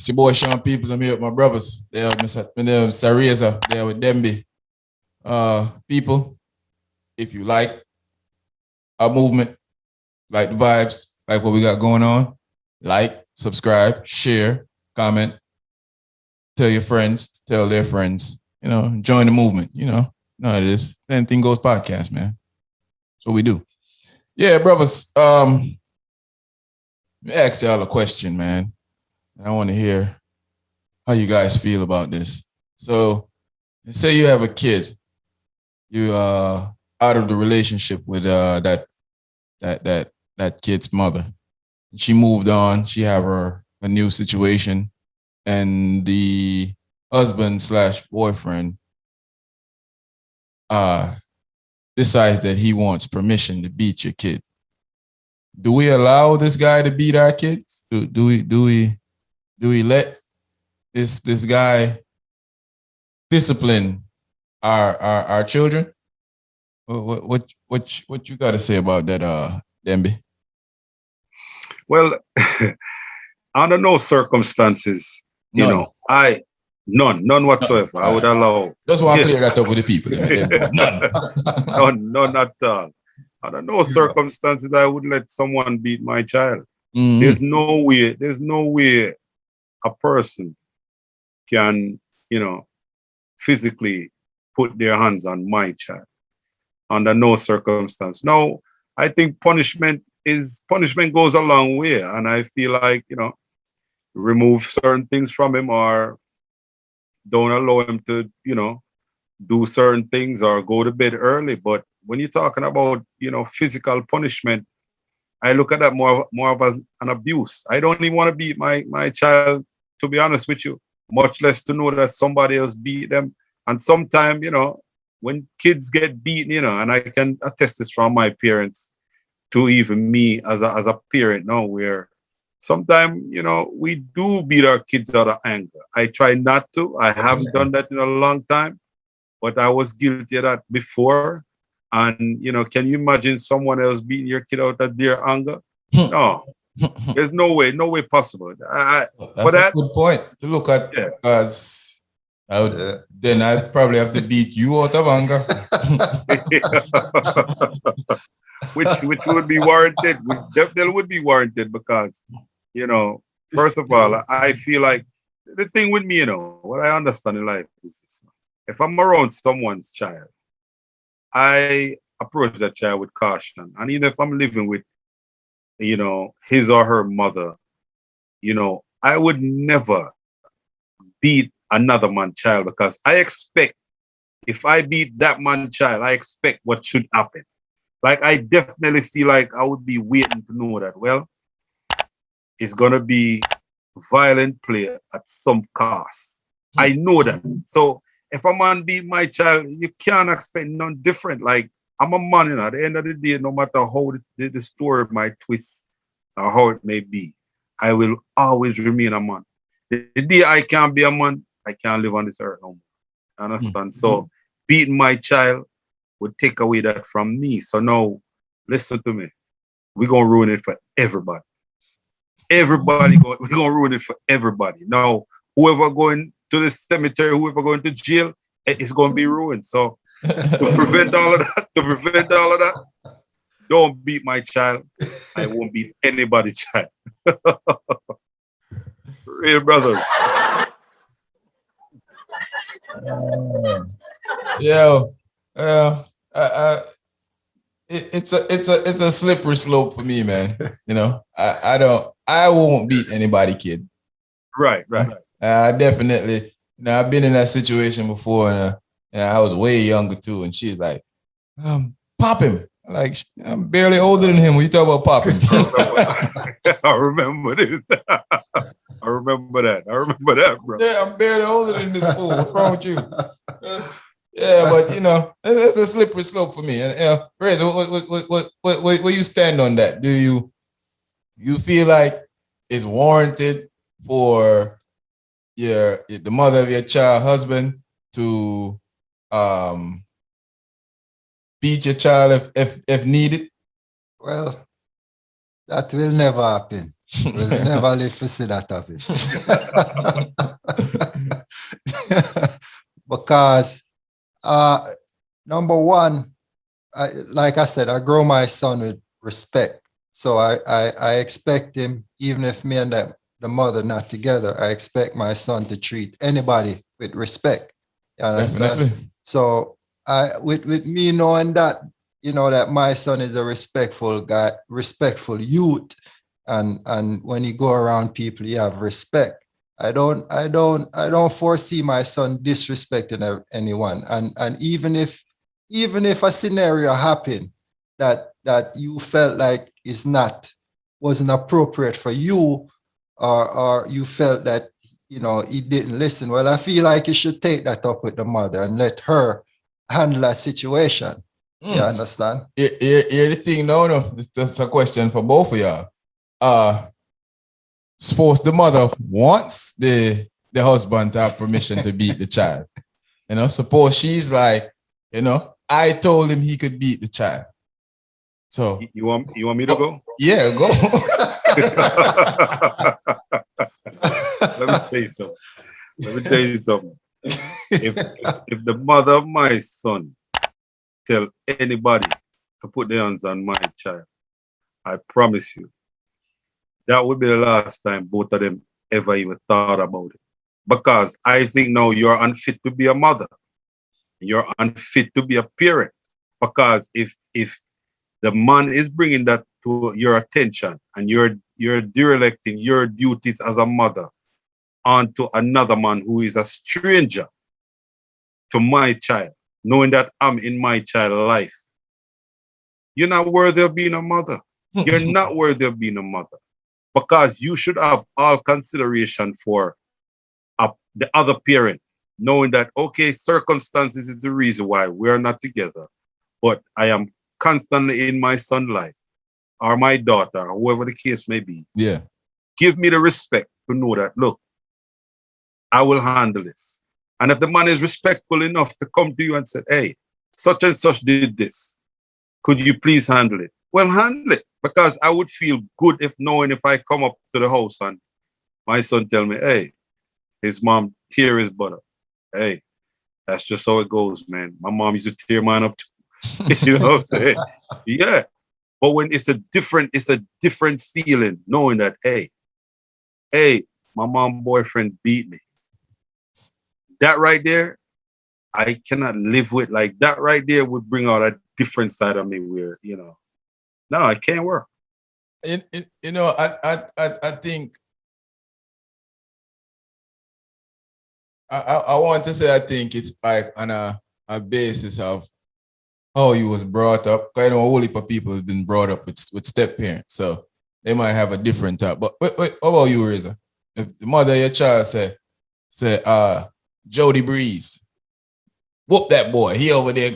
It's your boy Sean Peoples. I'm here with my brothers. They're Mr. Reza. They're with Demby. People, if you like our movement, like the vibes, like what we got going on, like, subscribe, share, comment, tell your friends, tell their friends, join the movement, No, it is. Anything Goes podcast, man. That's what we do. Yeah, brothers. Let me ask y'all a question, man. I want to hear how you guys feel about this. So, say you have a kid, you out of the relationship with that kid's mother. She moved on. She have a new situation, and the husband/boyfriend decides that he wants permission to beat your kid. Do we allow this guy to beat our kids? Do we let this guy discipline our children? What you got to say about that, Demby? Well, under no circumstances, none whatsoever. I would allow. Just want to clear that up with the people. None at all. Under no circumstances I would let someone beat my child. Mm-hmm. There's no way a person can, physically put their hands on my child. Under no circumstance. Now, I think punishment goes a long way, and I feel like, remove certain things from him or don't allow him to, do certain things or go to bed early. But when you're talking about, physical punishment, I look at that more of an abuse. I don't even want to beat my child, to be honest with you, much less to know that somebody else beat them. And sometimes, when kids get beaten, and I can attest this from my parents to even me as a parent now, where sometimes, we do beat our kids out of anger. I try not to. I haven't done that in a long time, but I was guilty of that before. And, can you imagine someone else beating your kid out of their anger? No, there's no way possible. That's a good point to look at, because then I'd probably have to beat you out of anger. which would be warranted. Definitely would be warranted because, first of all, I feel like the thing with me, what I understand in life is this. If I'm around someone's child, I approach that child with caution. And even if I'm living with, his or her mother, I would never beat another man's child, because I expect, if I beat that man's child, I expect what should happen. Like, I definitely feel like I would be waiting to know that, well, it's going to be violent play at some cost. I know that. So if a man beat my child, you can't expect none different. Like, I'm a man, at the end of the day, no matter how the story might twist or how it may be, I will always remain a man. The day I can't be a man, I can't live on this earth no more. Understand? So beating my child would take away that from me. So now, listen to me. We're going to ruin it for everybody. We're going to ruin it for everybody. Now, whoever going to the cemetery, whoever going to jail, it's going to be ruined. So to prevent all of that, don't beat my child. I won't beat anybody's child. Real brother. It's a slippery slope for me, man. I won't beat anybody, kid. Right. I definitely. I've been in that situation before, and I was way younger too. And she's like, "Pop him!" I'm barely older than him. When you talk about popping, I remember this. I remember that, bro. Yeah, I'm barely older than this fool. What's wrong with you? Yeah, but it's a slippery slope for me. And Reza, where you stand on that? Do you feel like it's warranted for the mother of your child husband to beat your child if needed? Well, that will never happen. We'll never live to see that of it. Because number one, like I said, I grow my son with respect. So I expect him, even if me and the mother not together, I expect my son to treat anybody with respect. You understand? Definitely. So with me knowing that, that my son is a respectful guy, respectful youth, and when you go around people, you have respect. I don't foresee my son disrespecting anyone. And even if a scenario happened that you felt like wasn't appropriate for you, or you felt that he didn't listen, well, I feel like you should take that up with the mother and let her handle that situation. You understand? Here the thing, no. This is a question for both of y'all. Suppose the mother wants the husband to have permission to beat the child. Suppose she's like, I told him he could beat the child. So you want me to go? Yeah, go. Let me tell you something. If the mother of my son tell anybody to put their hands on my child, I promise you, that would be the last time both of them ever even thought about it. Because I think now you're unfit to be a mother. You're unfit to be a parent. Because if the man is bringing that to your attention and you're directing your duties as a mother onto another man who is a stranger to my child, knowing that I'm in my child's life, you're not worthy of being a mother. You're not worthy of being a mother. Because you should have all consideration for the other parent, knowing that, okay, circumstances is the reason why we're not together, but I am constantly in my son's life, or my daughter, or whoever the case may be. Yeah. Give me the respect to know that, look, I will handle this. And if the man is respectful enough to come to you and say, hey, such and such did this, could you please handle it? Well, handle it. Because I would feel good knowing if I come up to the house and my son tell me, hey, his mom tear his butt up. Hey, that's just how it goes, man. My mom used to tear mine up too. You know what I'm saying? Yeah. But when it's a different feeling, knowing that, hey, my mom boyfriend beat me. That right there, I cannot live with. Like that right there would bring out a different side of me where, no, it can't work. I think I want to say I think it's like on a basis of how you was brought up. I know a whole heap of people have been brought up with step parents, so they might have a different type. But wait, how about you, Reza? If the mother of your child say, Jody Breeze, whoop that boy, he over there,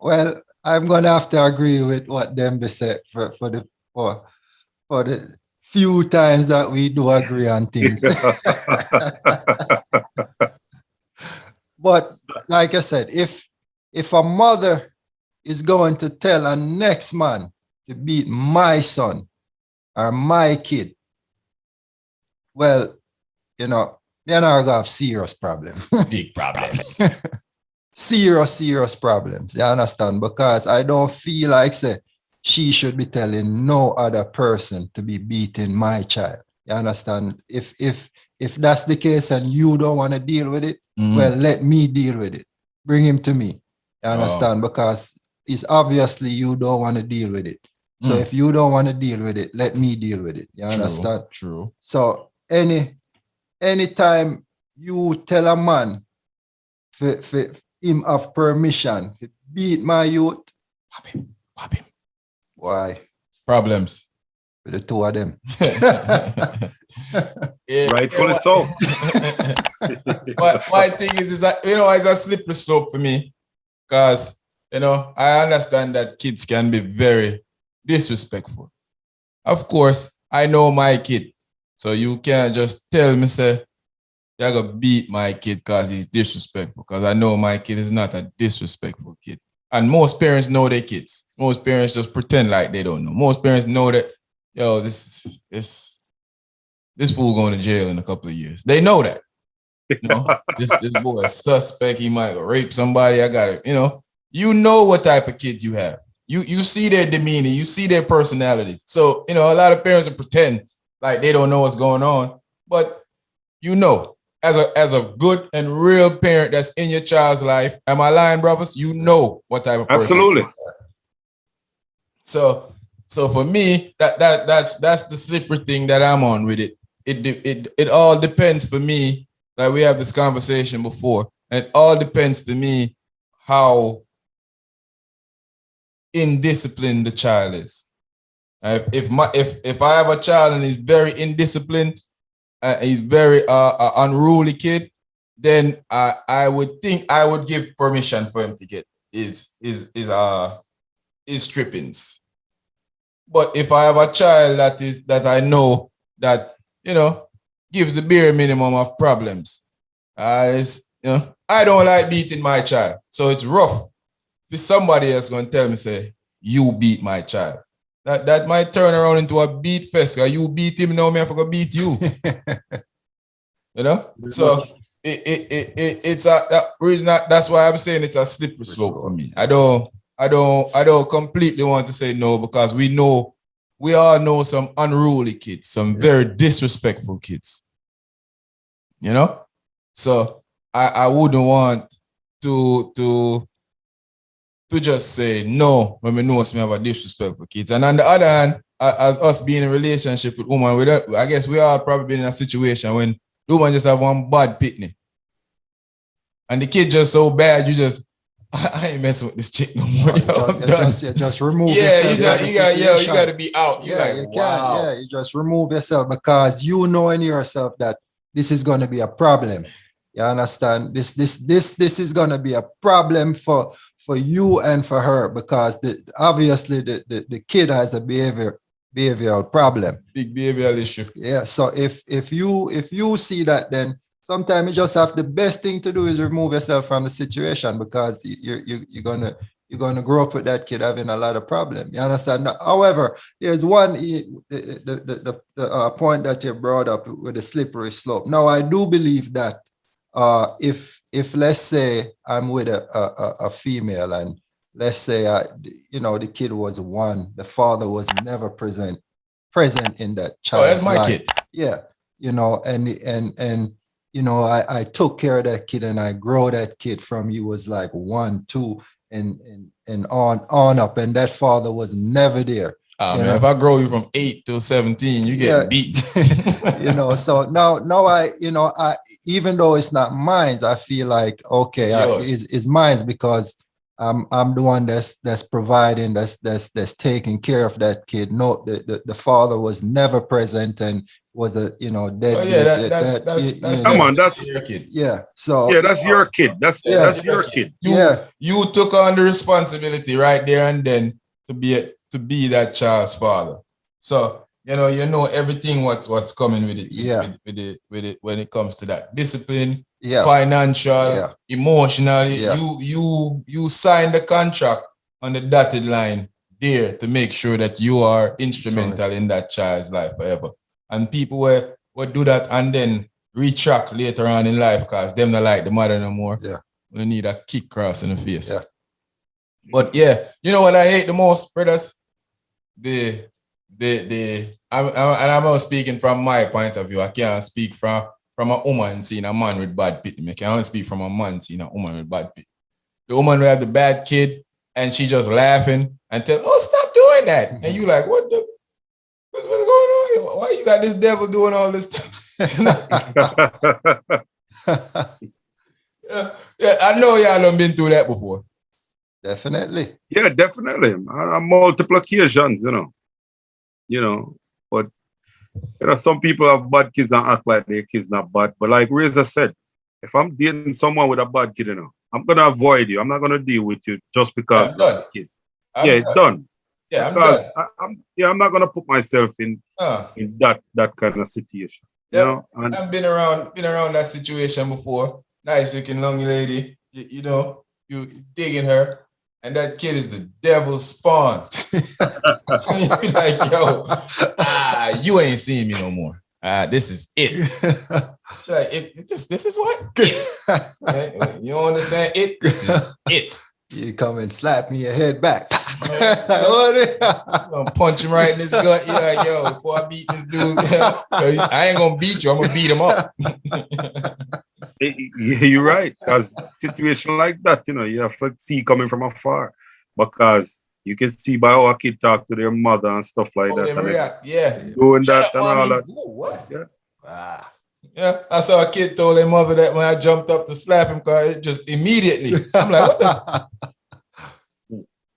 Well, I'm gonna have to agree with what Dembe said for the few times that we do agree on things. But like I said, if a mother is going to tell a next man to beat my son or my kid, well, me and her gonna have serious problem. Big problems. serious problems. You understand? Because I don't feel like she should be telling no other person to be beating my child. You understand? If that's the case and you don't want to deal with it, well, let me deal with it. Bring him to me. You understand? Because it's obviously you don't want to deal with it. So if you don't want to deal with it, let me deal with it. You understand? True. So anytime you tell a man for him have permission to beat my youth, pop him. Why? Problems. With the two of them. Yeah, rightfully so. But my thing is that, it's a slippery slope for me. Because, I understand that kids can be very disrespectful. Of course, I know my kid. So you can't just tell me, say, you're going to beat my kid because he's disrespectful. Because I know my kid is not a disrespectful kid. And most parents know their kids. Most parents just pretend like they don't know. Most parents know that yo, this fool going to jail in a couple of years. They know that. You know, this boy is suspect. He might rape somebody. I got it. You know what type of kid you have. You see their demeanor. You see their personality. So, a lot of parents will pretend like they don't know what's going on. But, as a good and real parent that's in your child's life, am I lying, brothers? You know what type of person. Absolutely. So for me, that's the slippery thing that I'm on with it. It all depends for me. Like we have this conversation before, and it all depends to me how indisciplined the child is. If I have a child and he's very indisciplined, he's very unruly kid, then I would think I would give permission for him to get his strippings. But if I have a child that I know that gives the bare minimum of problems, I don't like beating my child, so it's rough. If somebody else going to tell me, say, you beat my child, that might turn around into a beat fest. You beat him, now me I forgot beat you. So it's a reason that's why I'm saying it's a slippery slope for me. I don't completely want to say no, because we all know some unruly kids, some very disrespectful kids. So I wouldn't want to just say no when we know we have a disrespectful kids. And on the other hand, as us being in a relationship with woman, I guess we all probably been in a situation when the woman just have one bad pitney. And the kid just so bad, you just, I ain't messing with this chick no more. Just remove yourself. You got to be out. You just remove yourself, because you know in yourself that this is going to be a problem. You understand? This is going to be a problem for you and for her, because obviously the kid has a behavioral problem. Big behavioral issue. Yeah. So if you see that, then sometimes you just have, the best thing to do is remove yourself from the situation, because you're gonna grow up with that kid having a lot of problems. You understand? However, there's one the point that you brought up with the slippery slope. Now, I do believe that if let's say I'm with a female, and let's say the kid was one, the father was never present in that child's that's my life. kid. Yeah, and I took care of that kid, and I grow that kid from he was like 1, 2, and on up, and that father was never there. Man, if I grow you from 8 to 17, you get beat. So now I even though it's not mine, I feel like it's mine, because I'm the one that's providing, that's taking care of that kid. No, the father was never present and was a dead. Come on, that's your kid. Yeah. So that's your kid. That's your kid. You took on the responsibility right there and then to be that child's father. So you know everything what's coming with it. With it when it comes to that discipline, financial, emotionally. You sign the contract on the dotted line there to make sure that you are instrumental in that child's life forever. And people will do that and then retract later on in life because them not like the mother no more. Yeah. We need a kick cross in the face. Yeah. But you know what I hate the most, brothers? I'm not speaking from my point of view. I can't speak from a woman seeing a man with bad pit. I can only speak from a man seeing a woman with bad pit. The woman will have the bad kid and she just laughing and tell, oh, stop doing that. Mm-hmm. And you like, what's going on here? Why you got this devil doing all this stuff? I know y'all done been through that before. Definitely. Yeah, definitely. On multiple occasions, but some people have bad kids and act like their kids not bad. But like Razor said, if I'm dating someone with a bad kid, I'm gonna avoid you. I'm not gonna deal with you just because you're a kid. It's done. Yeah, because I'm not gonna put myself in that kind of situation. Yeah, I've been around that situation before. Nice looking young lady, you digging her. and that kid is the devil's spawn. And you be like, yo, you ain't seeing me no more. This is it. Like, this is what? It. You don't understand it? This is it. You come and slap me your head back. I'm gonna punch him right in his gut. You're like, yo, before I beat this dude, I ain't gonna beat you, I'm gonna beat him up. You're right. Because situation like that, you have to see coming from afar. Because you can see by how a kid talk to their mother and stuff like that. And react. Yeah. Doing Shut that up, and mommy. all that. Ooh, what? Yeah. Yeah, I saw a kid told their mother that when I jumped up to slap him, cause it just immediately. I'm like, what the?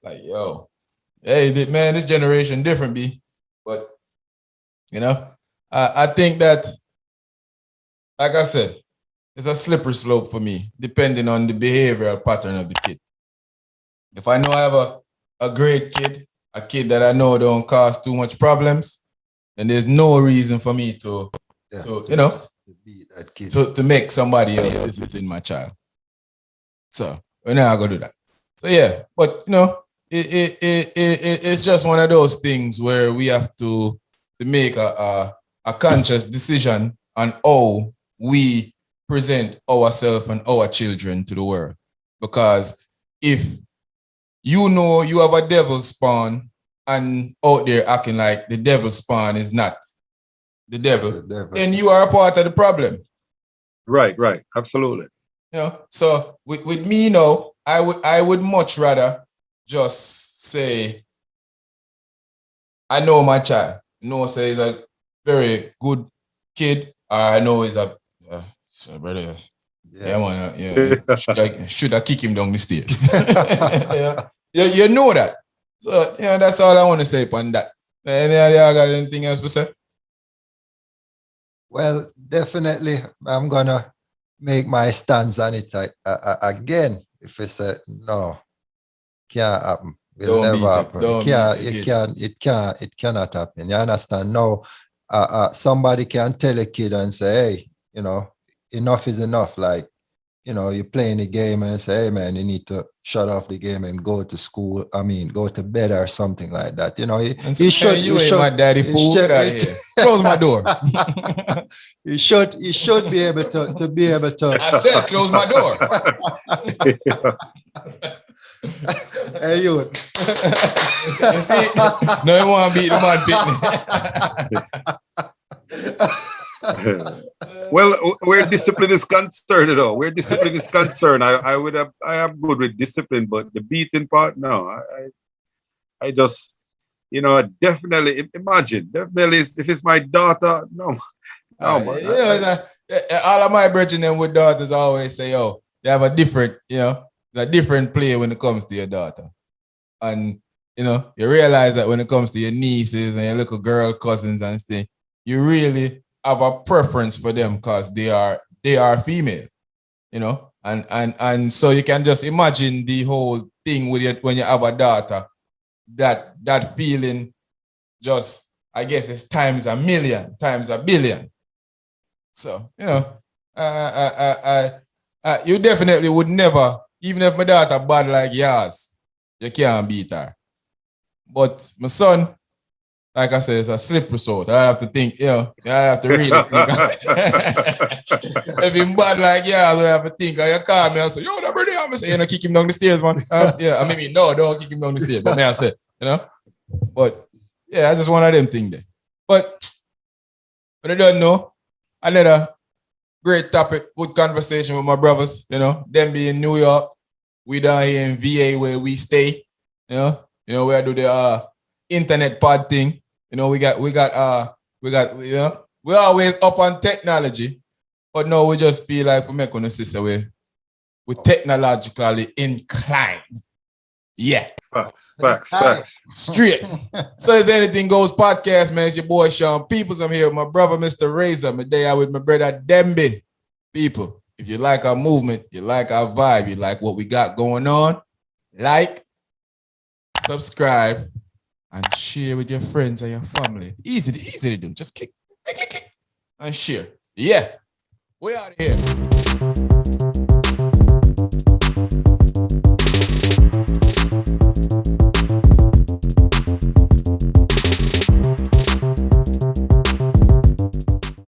Like, yo, hey, man, this generation different, B. But I think that, like I said, it's a slippery slope for me, depending on the behavioral pattern of the kid. If I know I have a great kid, a kid that I know don't cause too much problems, then there's no reason for me to beat that kid. to make somebody else within my child. So we're not gonna do that. So yeah, but it's just one of those things where we have to make a conscious decision on how we present ourselves and our children to the world. Because if you know you have a devil spawn and out there acting like the devil spawn is not the devil, then you are a part of the problem. Right, absolutely. So with me now, I would much rather just say, I know my child. Say he's a very good kid. I know he's a brother. Yeah, man. Should I kick him down the stairs? You know that. So that's all I want to say upon that. Any y'all got anything else to say? Well, definitely, I'm gonna make my stance on it again. If it's no, can't happen. Will never happen. It cannot happen. You understand? No, somebody can tell a kid and say, hey, enough is enough. Like, you're playing the game and say, hey man, you need to shut off the game and go to school. I mean, go to bed or something like that. You should. You ain't my daddy fool. Get out of here. Close my door. You should be able to be able to. I said close my door. Hey, you. You see? No, you want to beat the man beat. Well, where discipline is concerned, though, I am good with discipline, but the beating part, no. I just, definitely imagine. Definitely, if it's my daughter, no. All of my brethren with daughters always say, "Oh, they have a different, a different play when it comes to your daughter," and you realize that when it comes to your nieces and your little girl cousins and stuff, you really have a preference for them because they are female, and so you can just imagine the whole thing with it when you have a daughter, that feeling just, I guess, it's times a million, times a billion. So, you definitely would never, even if my daughter bad like yours, you can't beat her. But my son, like I said, it's a slippery slope. I have to think, I have to really think. If he's bad like yours, I have to think. You call me and say, yo, that brother, I'm going to kick him down the stairs, man. No, don't kick him down the stairs. But I said, But, yeah, I just one of them things there. But I don't know. Another great topic, good conversation with my brothers, them being in New York, we down here in VA where we stay, where I do the internet pod thing. We always up on technology, but no, we just feel like we make on the sister we're technologically inclined. Yeah. Facts. Straight. So it's the Anything Goes podcast, man. It's your boy Sean Peoples. I'm here with my brother, Mr. Razor. I'm there with my brother Demby. People, if you like our movement, you like our vibe, you like what we got going on, like, subscribe, and share with your friends and your family. Easy to do. Just click, and share. Yeah. We out of here.